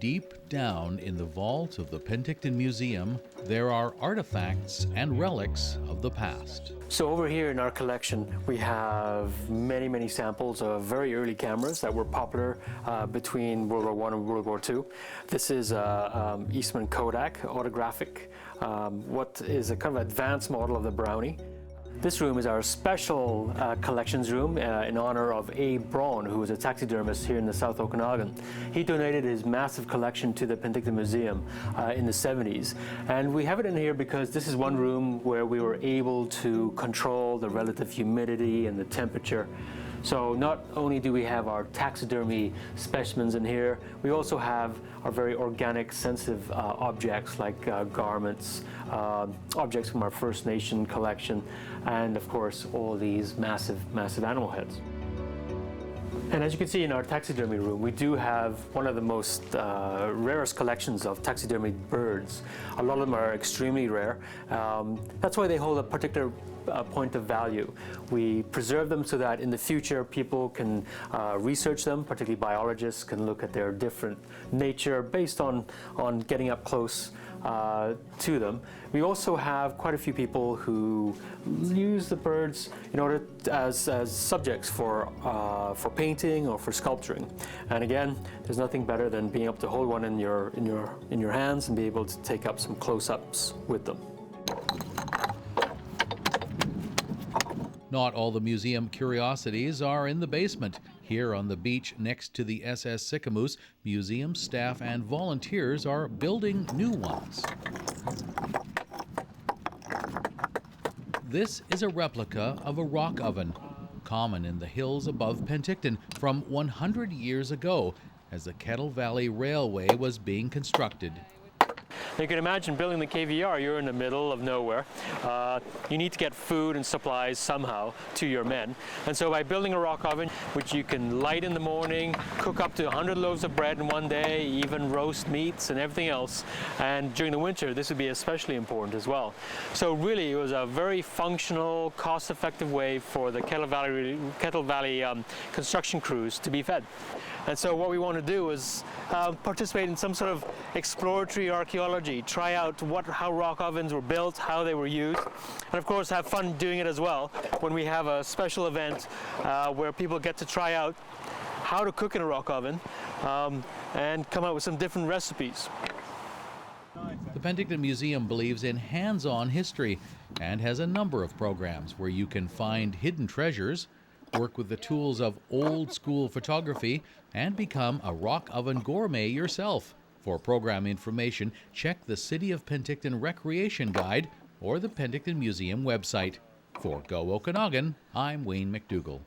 Deep down in the vault of the Penticton Museum, there are artifacts and relics of the past. So over here in our collection, we have many samples of very early cameras that were popular between World War I and World War II. This is Eastman Kodak autographic, what is a kind of advanced model of the Brownie. This room is our special collections room in honor of Abe Braun, who was a taxidermist here in the South Okanagan. He donated his massive collection to the Penticton Museum in the 70s. And we have it in here because this is one room where we were able to control the relative humidity and the temperature. So not only do we have our taxidermy specimens in here, we also have our very organic, sensitive objects like garments, objects from our First Nation collection, and of course all these massive animal heads. And as you can see in our taxidermy room, we do have one of the most rarest collections of taxidermy birds. A lot of them are extremely rare. That's why they hold a particular point of value. We preserve them so that in the future people can research them, particularly biologists can look at their different nature based on getting up close to them. We also have quite a few people who use the birds in order as subjects for painting or for sculpturing. And again, there's nothing better than being able to hold one in your hands and be able to take up some close-ups with them. Not all the museum curiosities are in the basement. Here on the beach next to the SS Sicamous, museum staff and volunteers are building new ones. This is a replica of a rock oven, common in the hills above Penticton from 100 years ago as the Kettle Valley Railway was being constructed. You can imagine building the KVR, you're in the middle of nowhere. You need to get food and supplies somehow to your men. And so by building a rock oven, which you can light in the morning, cook up to 100 loaves of bread in one day, even roast meats and everything else. And during the winter, this would be especially important as well. So really, it was a very functional, cost-effective way for the Kettle Valley construction crews to be fed. And so what we want to do is participate in some sort of exploratory archaeology, try out how rock ovens were built, how they were used, and of course have fun doing it as well when we have a special event where people get to try out how to cook in a rock oven and come out with some different recipes. The Penticton Museum believes in hands-on history and has a number of programs where you can find hidden treasures, work with the tools of old-school photography, and become a rock oven gourmet yourself. For program information, check the City of Penticton Recreation Guide or the Penticton Museum website. For Go Okanagan, I'm Wayne McDougall.